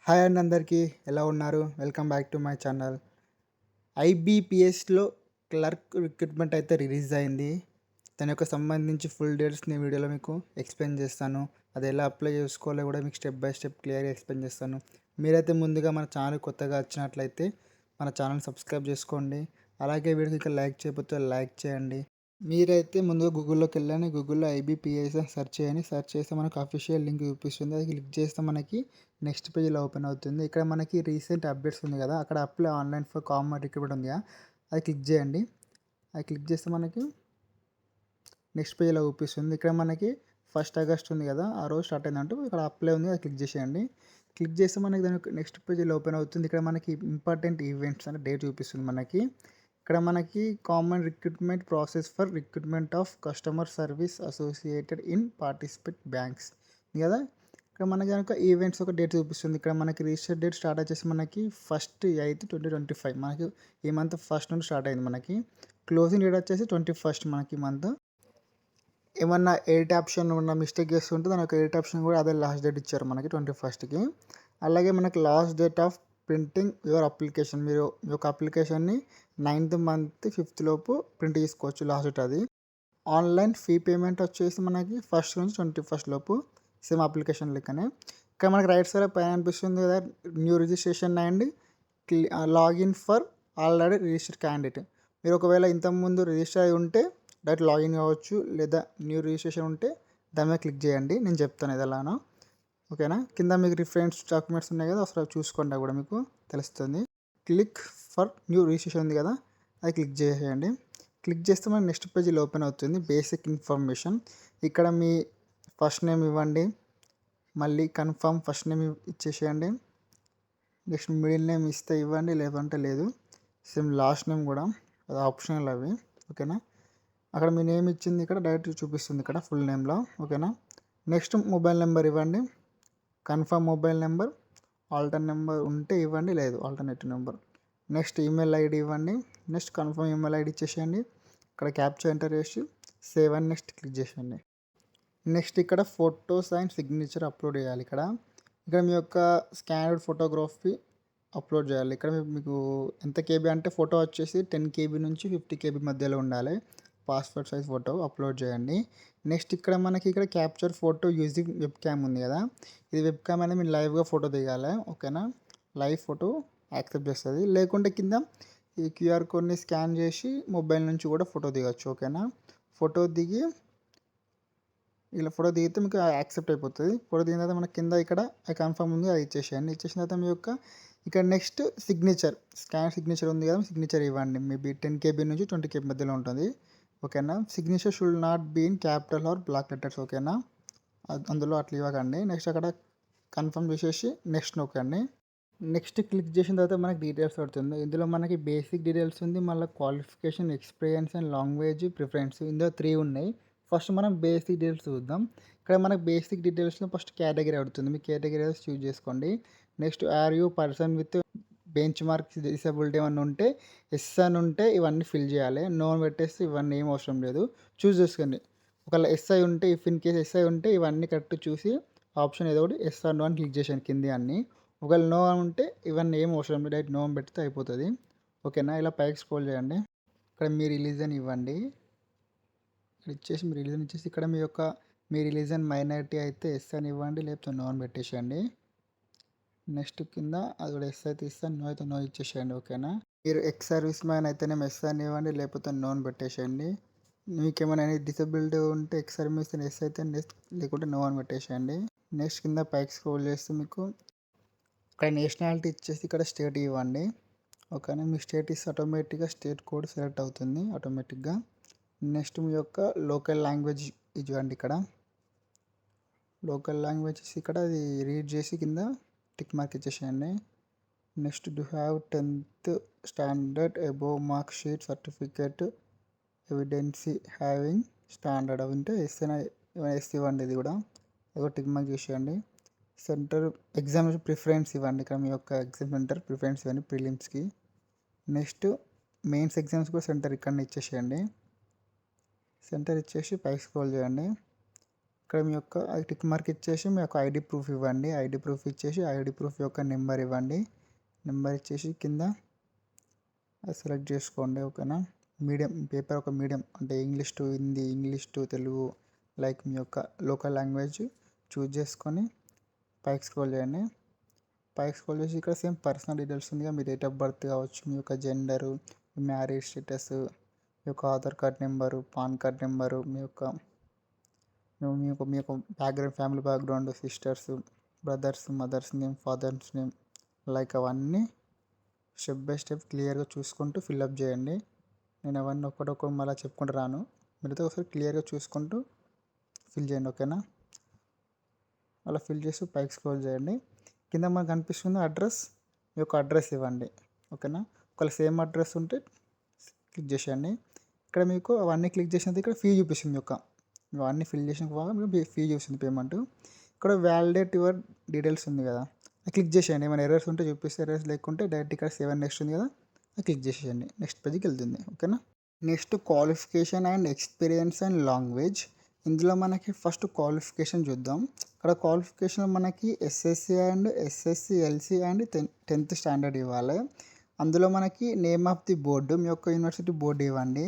Hi అండి అందరికీ ఎలా ఉన్నారు? Welcome back to my channel. ఐబీపీఎస్‌లో క్లర్క్ రిక్రూట్మెంట్ అయితే రిలీజ్ అయింది. దాని యొక్క సంబంధించి ఫుల్ డీటెయిల్స్ నేను వీడియోలో మీకు ఎక్స్‌ప్లెయిన్ చేస్తాను. అది ఎలా అప్లై చేసుకోవాలో కూడా మీకు స్టెప్ బై స్టెప్ క్లియర్‌గా ఎక్స్‌ప్లెయిన్ చేస్తాను. మీరైతే ముందుగా మన ఛానల్ కొత్తగా వచ్చినట్లయితే మన ఛానల్ సబ్స్క్రైబ్ చేసుకోండి. అలాగే వీడియోకి ఇంకా లైక్ చేయకపోతే లైక్ చేయండి. మీరైతే ముందుగా గూగుల్‌లోకి వెళ్ళండి. గూగుల్‌లో ఐబీపీఎస్ అని సెర్చ్ చేయండి. సెర్చ్ చేస్తే మనకు అఫీషియల్ లింక్ చూపిస్తుంది. అది క్లిక్ చేస్తే మనకి నెక్స్ట్ పేజ్ ఇలా ఓపెన్ అవుతుంది. ఇక్కడ మనకి రీసెంట్ అప్డేట్స్ ఉంది కదా, అక్కడ apply online for common recruitment ఉంది కదా, అది క్లిక్ చేయండి. అది క్లిక్ చేస్తే మనకి నెక్స్ట్ పేజ్ ఇలా చూపిస్తుంది. ఇక్కడ మనకి 1 ఆగస్ట్ ఉంది కదా, ఆ రోజు స్టార్ట్ అయిందంటూ ఇక్కడ అప్లై ఉంది, అది క్లిక్ చేసేయండి. క్లిక్ చేస్తే మనకి దాని నెక్స్ట్ పేజ్ ఇలా ఓపెన్ అవుతుంది. ఇక్కడ మనకి ఇంపార్టెంట్ ఈవెంట్స్ అంటే డేట్ చూపిస్తుంది మనకి. ఇక్కడ మనకి common recruitment process for recruitment of customer service associated in participate banks కదా. ఇక్కడ మనకి కనుక ఈవెంట్స్ ఒక డేట్ చూపిస్తుంది. ఇక్కడ మనకి రిజిస్టర్ డేట్ స్టార్ట్ వచ్చేసి మనకి 1/8/2025 మనకి ఈ మంత్ ఫస్ట్ నుండి స్టార్ట్ అయింది. మనకి క్లోజింగ్ డేట్ వచ్చేసి 21st మనకి ఈ మంత్. ఏమన్నా ఎడిట్ ఆప్షన్ ఉన్న మిస్టేక్ చేస్తుంటే దానికి ఎడిట్ ఆప్షన్ కూడా అదే లాస్ట్ డేట్ ఇచ్చారు మనకి 21st. అలాగే మనకి last date of printing your application, మీరు మీ యొక్క అప్లికేషన్ని 9th మంత్ 5th లోపు ప్రింట్ చేసుకోవచ్చు, లాస్ట్ డేట్ అది. ఆన్లైన్ ఫీ పేమెంట్ వచ్చేసి మనకి 1st నుంచి 21st లోపు, సేమ్ అప్లికేషన్ లెక్కనే. ఇక్కడ మనకి రైట్ సైడ్ పైన అనిపిస్తుంది కదా, new registration and login for already registered candidate. మీరు ఒకవేళ ఇంతకుముందు రిజిస్టర్ అయి ఉంటే డైరెక్ట్ లాగిన్ కావచ్చు, లేదా న్యూ రిజిస్ట్రేషన్ ఉంటే దాని మీద క్లిక్ చేయండి. నేను చెప్తాను ఇది ఎలానో, ఓకేనా. కింద మీకు రిఫరెన్స్ డాక్యుమెంట్స్ ఉన్నాయి కదా, అసలు చూసుకోండి కూడా మీకు తెలుస్తుంది. క్లిక్ ఫర్ న్యూ రిజిస్ట్రేషన్ ఉంది కదా, అది క్లిక్ చేసేయండి. క్లిక్ చేస్తే మనకి నెక్స్ట్ పేజ్ ఇలా ఓపెన్ అవుతుంది. బేసిక్ ఇన్ఫర్మేషన్, ఇక్కడ మీ ఫస్ట్ నేమ్ ఇవ్వండి, మళ్ళీ కన్ఫర్మ్ ఫస్ట్ నేమ్ ఇచ్చేసేయండి. నెక్స్ట్ మిడిల్ నేమ్ ఇస్తే ఇవ్వండి, లేదంటే లేదు. సేమ్ లాస్ట్ నేమ్ కూడా, అది ఆప్షనల్ అవి, ఓకేనా. అక్కడ మీ నేమ్ ఇచ్చింది ఇక్కడ డైరెక్ట్ చూపిస్తుంది ఇక్కడ ఫుల్ నేమ్లో, ఓకేనా. నెక్స్ట్ మొబైల్ నెంబర్ ఇవ్వండి, confirm mobile number, alter number ఉంటే ఇవ్వండి, లేదు alternative number. Next email ID ఇవ్వండి. నెక్స్ట్ కన్ఫర్మ్ ఈమెయిల్ ఐడి ఇచ్చేసేయండి. ఇక్కడ క్యాప్చర్ ఎంటర్ చేసి సేవ్ అండ్ నెక్స్ట్ క్లిక్ చేసేయండి. నెక్స్ట్ ఇక్కడ ఫొటోస్ అండ్ సిగ్నేచర్ అప్లోడ్ చేయాలి. ఇక్కడ ఇక్కడ మీ యొక్క స్కానర్డ్ ఫోటోగ్రఫీ అప్లోడ్ చేయాలి. ఇక్కడ మీకు ఎంత కేబీ అంటే ఫోటో వచ్చేసి 10 KB నుంచి 50 KB మధ్యలో ఉండాలి. పాస్పోర్ట్ సైజ్ ఫోటో అప్లోడ్ చేయండి. నెక్స్ట్ ఇక్కడ మనకి ఇక్కడ capture photo using web cam ఉంది కదా, ఇది వెబ్ క్యామ్ అనేది మీరు లైవ్గా ఫోటో దిగాలి, ఓకేనా. లైవ్ ఫోటో యాక్సెప్ట్ చేస్తుంది. లేకుంటే కింద ఈ క్యూఆర్ కోడ్ని స్కాన్ చేసి మొబైల్ నుంచి కూడా ఫోటో దిగచ్చు, ఓకేనా. ఫోటో దిగి ఇలా ఫోటో దిగితే మీకు యాక్సెప్ట్ అయిపోతుంది. ఫోటో దిగిన తర్వాత మనకి కింద ఇక్కడ కన్ఫర్మ్ ఉంది, అది ఇచ్చేసేయండి. ఇచ్చేసిన తర్వాత మీ యొక్క ఇక్కడ నెక్స్ట్ సిగ్నేచర్, స్కాన్ సిగ్నేచర్ ఉంది కదా, సిగ్నేచర్ ఇవ్వండి. మేబీ 10 KB నుంచి 20 KB మధ్యలో ఉంటుంది, ఓకేనా. Signature should not be in capital or block letters, ఓకేనా. అందులో అట్లా ఇవ్వకండి. నెక్స్ట్ అక్కడ కన్ఫర్మ్ చేసేసి నెక్స్ట్ నొక్కండి. నెక్స్ట్ క్లిక్ చేసిన తర్వాత మనకి డీటెయిల్స్ పడుతుంది. ఇందులో మనకి బేసిక్ డీటెయిల్స్ ఉంది, మళ్ళీ qualification, experience and language preference, ఇందులో 3 ఉన్నాయి. ఫస్ట్ మనం బేసిక్ డీటెయిల్స్ చూద్దాం. ఇక్కడ మనకి బేసిక్ డీటెయిల్స్లో ఫస్ట్ కేటగిరీ అడుగుతుంది, మీ కేటగిరీ చూజ్ చేసుకోండి. Next are you person with benchmark disability ఏమన్నా ఉంటే ఎస్ అని ఉంటే ఇవన్నీ ఫిల్ చేయాలి. నో అని పెట్టేస్తే ఇవన్నీ ఏం అవసరం లేదు, చూస్ చేసుకోండి. ఒకవేళ ఎస్ఐ ఉంటే, ఇఫ్ ఇన్ కేస్ ఎస్ఐ ఉంటే ఇవన్నీ కరెక్ట్ చూసి ఆప్షన్ ఏదో ఒకటి ఎస్ ఆర్ నో అని క్లిక్ చేసాను కింది అన్నీ. ఒకవేళ నో అని ఉంటే ఇవన్నీ ఏం అవసరం లేదు, డైరెక్ట్ నో అని పెడితే అయిపోతుంది, ఓకేనా. ఇలా పైకి స్క్రోల్ చేయండి. ఇక్కడ మీ రిలీజన్ ఇవ్వండి. ఇక్కడ ఇచ్చేసి మీ రిలీజన్ ఇచ్చేసి ఇక్కడ మీ రిలీజన్ మైనారిటీ అయితే ఎస్ అని ఇవ్వండి, లేకపోతే నో అని పెట్టేసేయండి. నెక్స్ట్ కింద అది కూడా ఎస్ అయితే ఇస్తాను, నో అయితే నో ఇచ్చేసేయండి, ఓకేనా. మీరు ఎక్స్ సర్వీస్ మ్యాన్ అయితేనే ఎస్ అని ఇవ్వండి, లేకపోతే నో అని పెట్టేసేయండి. మీకు ఏమైనా డిసబిలిటీ ఉంటే ఎక్స్ సర్వీస్ ఎస్ అయితే లేకుంటే నో అని పెట్టేసేయండి. నెక్స్ట్ కింద పైకి స్క్రోల్ చేస్తే మీకు ఇక్కడ నేషనాలిటీ ఇచ్చేసి ఇక్కడ స్టేట్ ఇవ్వండి, ఓకేనా. మీ స్టేట్ ఇస్తే ఆటోమేటిక్గా స్టేట్ కోడ్ సెలెక్ట్ అవుతుంది ఆటోమేటిక్గా. నెక్స్ట్ మీ యొక్క లోకల్ లాంగ్వేజ్ ఇవ్వండి. ఇక్కడ లోకల్ లాంగ్వేజ్ ఇక్కడ అది రీడ్ చేసి కింద టిక్ మార్క్ ఇచ్చేసేయండి. Next do have 10th standard above mark sheet certificate evidence having standard అవి ఉంటే ఎస్ ఇవ్వండి. ఇది కూడా అదో టిక్ మార్క్ చేసేయండి. సెంటర్ ఎగ్జామ్ ప్రిఫరెన్స్ ఇవ్వండి. ఇక్కడ మీ యొక్క ఎగ్జామ్ సెంటర్ ప్రిఫరెన్స్ ఇవ్వండి ప్రిలిమ్స్కి. నెక్స్ట్ మెయిన్స్ ఎగ్జామ్స్ కూడా సెంటర్ ఇక్కడనే ఇచ్చేసేయండి. సెంటర్ ఇచ్చేసి పైకి స్క్రోల్ చేయండి. ఇక్కడ మీ యొక్క టిక్ మార్క్ ఇచ్చేసి మీ యొక్క ఐడి ప్రూఫ్ ఇవ్వండి. ఐడి ప్రూఫ్ ఇచ్చేసి ఐడి ప్రూఫ్ యొక్క నెంబర్ ఇవ్వండి. నెంబర్ ఇచ్చేసి కింద అది సెలెక్ట్ చేసుకోండి. ఓకేనా. మీడియం పేపర్ ఒక మీడియం అంటే English to Hindi, English to Telugu, like మీ యొక్క లోకల్ లాంగ్వేజ్ చూజ్ చేసుకొని పైకి స్క్రోల్ చేయండి. పైకి స్క్రోల్ చేసి ఇక్కడ సేమ్ పర్సనల్ డీటెయిల్స్ ఉందిగా, మీ డేట్ ఆఫ్ బర్త్ కావచ్చు, మీ యొక్క జెండరు, మీ మ్యారేజ్ స్టేటస్, మీ యొక్క Aadhaar card number, PAN card number, మీ యొక్క background, family background, sisters, brothers, mother's name, father's name, like అవన్నీ స్టెప్ బై స్టెప్ క్లియర్గా చూసుకుంటూ ఫిల్అప్ చేయండి. నేను అవన్నీ ఒక్కటొక్క మళ్ళీ చెప్పుకుంటూ రాను, మీరైతే ఒకసారి క్లియర్గా చూసుకుంటూ ఫిల్ చేయండి. ఓకేనా. అలా ఫిల్ చేసి పైకి స్క్రోల్ చేయండి. కింద మనకు కనిపిస్తుంది అడ్రస్, మీ యొక్క అడ్రస్ ఇవ్వండి. ఓకేనా. ఒకవేళ సేమ్ అడ్రస్ ఉంటే క్లిక్ చేసేయండి. ఇక్కడ మీకు అవన్నీ క్లిక్ చేసినది ఇక్కడ ఫీ చూపిస్తుంది. మీ యొక్క ఇవన్నీ ఫిల్ చేసిన మీకు ఫీ చూపిస్తుంది పేమెంట్. ఇక్కడ వ్యాలిడేట్ యువర్ డీటెయిల్స్ ఉంది కదా, క్లిక్ చేసేయండి. ఏమైనా ఎర్రర్స్ ఉంటే చూపిస్తే, ఎర్రర్స్ లేకుంటే డైరెక్ట్ ఇక్కడ 7 నెక్స్ట్ ఉంది కదా, క్లిక్ చేసేయండి. నెక్స్ట్ పేజ్కి వెళ్తుంది. ఓకేనా. Next qualification and experience and language. ఇందులో మనకి ఫస్ట్ క్వాలిఫికేషన్ చూద్దాం. ఇక్కడ క్వాలిఫికేషన్ మనకి SSC and SSC and 10th standard ఇవ్వాలి. అందులో మనకి నేమ్ ఆఫ్ ది బోర్డు, మీ యొక్క యూనివర్సిటీ బోర్డు ఇవ్వండి.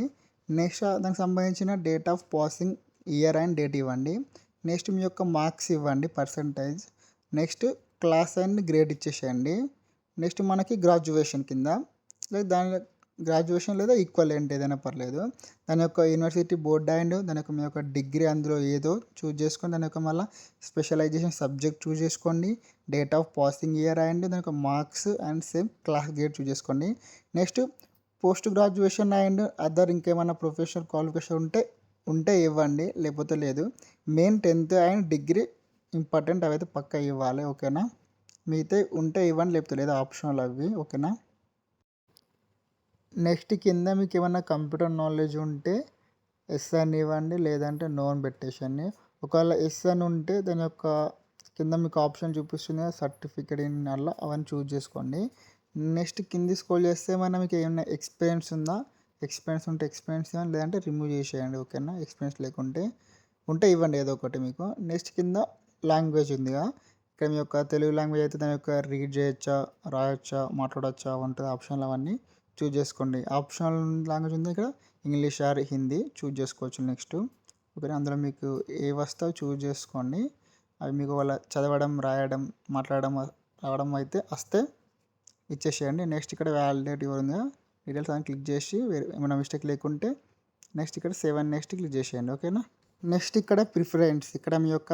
నెక్స్ట్ దానికి సంబంధించిన date of passing year and date ఇవ్వండి. నెక్స్ట్ మీ యొక్క మార్క్స్ ఇవ్వండి, percentage. Next class and grade ఇచ్చేసేయండి. నెక్స్ట్ మనకి గ్రాడ్యుయేషన్ కింద లేదా దాని గ్రాడ్యుయేషన్ లేదా ఈక్వలెంట్ ఏదైనా పర్లేదు, దాని యొక్క యూనివర్సిటీ బోర్డ్ అండ్ దాని యొక్క మీ యొక్క డిగ్రీ అందులో ఏదో చూజ్ చేసుకొని దాని యొక్క మళ్ళీ స్పెషలైజేషన్ సబ్జెక్ట్ చూజ్ చేసుకోండి. Date of passing year and దాని యొక్క marks and same class grade choose చేసుకోండి. Next post graduation and other ఇంకేమైనా ప్రొఫెషనల్ క్వాలిఫికేషన్ ఉంటే ఇవ్వండి, లేకపోతే లేదు. Main 10th and degree important, అవైతే పక్కా ఇవ్వాలి. ఓకేనా. మిగతా ఉంటే ఇవ్వండి, లేకపోతే లేదు, ఆప్షనల్ అవి. ఓకేనా. నెక్స్ట్ కింద మీకు ఏమైనా కంప్యూటర్ నాలెడ్జ్ ఉంటే ఎస్ అని ఇవ్వండి, లేదంటే నో అని పెట్టేసండి. ఒకవేళ ఎస్ అని ఉంటే దాని యొక్క కింద మీకు ఆప్షన్ చూపిస్తుంది సర్టిఫికేట్ ఇన్ అలా, అవన్నీ చూజ్ చేసుకోండి. నెక్స్ట్ కింది స్క్రోల్ చేస్తే మీకు ఏమైనా ఎక్స్పీరియన్స్ ఉందా, ఎక్స్పీరియన్స్ ఉంటే ఎక్స్పీరియన్స్ ఇవ్వండి, లేదంటే రిమూవ్ చేసేయండి. ఓకేనా. ఎక్స్పీరియన్స్ లేకుంటే ఇవ్వండి ఏదో ఒకటి మీకు. నెక్స్ట్ కింద లాంగ్వేజ్ ఉందిగా, ఇక్కడ మీ యొక్క తెలుగు లాంగ్వేజ్ అయితే దాని యొక్క రీడ్ చేయొచ్చా, రాయొచ్చా, మాట్లాడచ్చా ఉంటుంది ఆప్షన్లు, అవన్నీ చూజ్ చేసుకోండి. ఆప్షనల్ లాంగ్వేజ్ ఉంది ఇక్కడ, ఇంగ్లీష్ ఆర్ హిందీ చూజ్ చేసుకోవచ్చు. నెక్స్ట్ ఓకే, అందులో మీకు ఏ వస్తావు చూజ్ చేసుకోండి. అవి మీకు వాళ్ళ చదవడం, రాయడం, మాట్లాడడం రావడం అయితే వస్తే ఇచ్చేసేయండి. నెక్స్ట్ ఇక్కడ వ్యాలిడేట్ యువర్ ఉందిగా, డీటెయిల్స్ అని క్లిక్ చేసి ఏమైనా మిస్టేక్ లేకుంటే నెక్స్ట్ ఇక్కడ 7 నెక్స్ట్ క్లిక్ చేసేయండి. ఓకేనా. నెక్స్ట్ ఇక్కడ ప్రిఫరెన్స్, ఇక్కడ మీ యొక్క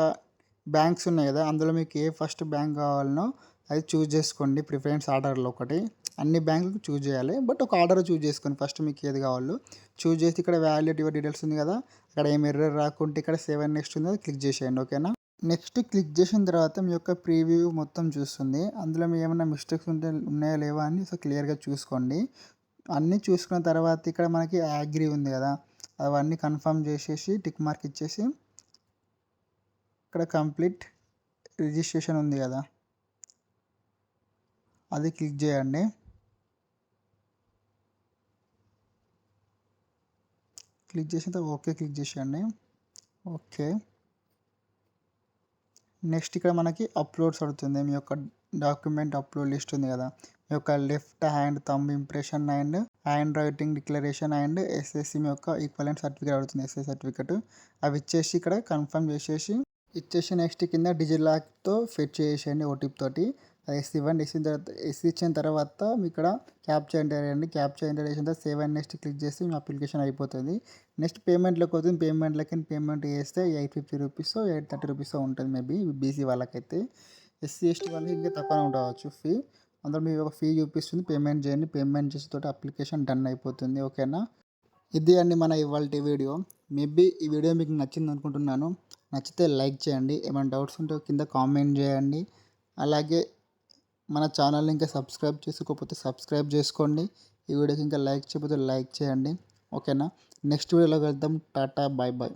బ్యాంక్స్ ఉన్నాయి కదా, అందులో మీకు ఏ ఫస్ట్ బ్యాంక్ కావాలనో అది చూజ్ చేసుకోండి. ప్రిఫరెన్స్ ఆర్డర్లో ఒకటి అన్ని బ్యాంకులకు చూజ్ చేయాలి, బట్ ఒక ఆర్డర్ చూజ్ చేసుకోండి. ఫస్ట్ మీకు ఏది కావాలో చూజ్ చేసి ఇక్కడ వ్యాలిడేట్ యువర్ డీటెయిల్స్ ఉంది కదా, అక్కడ ఏం ఎర్రర్ రాకుంటే ఇక్కడ 7 నెక్స్ట్ ఉంది కదా, క్లిక్ చేసేయండి. ఓకేనా. నెక్స్ట్ క్లిక్ చేసిన తర్వాత మీ యొక్క ప్రీవ్యూ మొత్తం చూస్తుంది. అందులో మీ ఏమైనా మిస్టేక్స్ ఉన్నాయా లేవా అని క్లియర్గా చూసుకోండి. అన్నీ చూసుకున్న తర్వాత ఇక్కడ మనకి అగ్రీ ఉంది కదా, అవన్నీ కన్ఫర్మ్ చేసేసి టిక్ మార్క్ ఇచ్చేసి ఇక్కడ కంప్లీట్ రిజిస్ట్రేషన్ ఉంది కదా, అది క్లిక్ చేయండి. క్లిక్ చేసిన తర్వాత ఓకే క్లిక్ చేసేయండి. ఓకే. నెక్స్ట్ ఇక్కడ మనకి అప్లోడ్స్ అడుగుతుంది. మీ యొక్క డాక్యుమెంట్ అప్లోడ్ లిస్ట్ ఉంది కదా, మీ యొక్క left hand thumb impression and hand writing declaration and SSC మీ యొక్క ఈక్వలెంట్ సర్టిఫికేట్ అడుగుతుంది, ఎస్ఎస్సి సర్టిఫికేట్. అవి ఇచ్చేసి ఇక్కడ కన్ఫర్మ్ చేసేసి నెక్స్ట్ కింద డిజిలాక్తో ఫెచ్ చేసేయండి ఓటీపీ తోటి. అది ఎస్ ఇవ్వండి. ఎస్ ఇచ్చిన తర్వాత మీ ఇక్కడ క్యాప్చా ఎంటర్ చేయండి. క్యాప్చా ఎంటర్ చేసిన తర్వాత 7 నెక్స్ట్ క్లిక్ చేసి మీ అప్లికేషన్ అయిపోతుంది. నెక్స్ట్ పేమెంట్లోకి వస్తుంది. పేమెంట్ చేస్తే 850 రూపీస్ 830 రూపీస్ ఉంటుంది మేబీ బీసీ వాళ్ళకైతే. ఎస్సీ ఎస్టీ వాళ్ళకి ఇంకా తక్కువ ఉండవచ్చు ఫీ. అందులో మీ ఒక ఫీ చూపిస్తుంది, పేమెంట్ చేయండి. పేమెంట్ చేసిన తోటి అప్లికేషన్ డన్ అయిపోతుంది. ఓకేనా. ఇది అండి మన ఇవాళ వీడియో. మేబీ ఈ వీడియో మీకు నచ్చింది అనుకుంటున్నాను. నచ్చితే లైక్ చేయండి, ఏమైనా డౌట్స్ ఉంటే కింద కామెంట్ చేయండి. అలాగే మన ఛానల్ని ఇంకా సబ్స్క్రైబ్ చేసుకోకపోతే సబ్స్క్రైబ్ చేసుకోండి. ఈ వీడియోకి ఇంకా లైక్ చేయకపోతే లైక్ చేయండి. ఓకేనా. నెక్స్ట్ వీడియోలో వెళ్దాం. Tata, bye bye.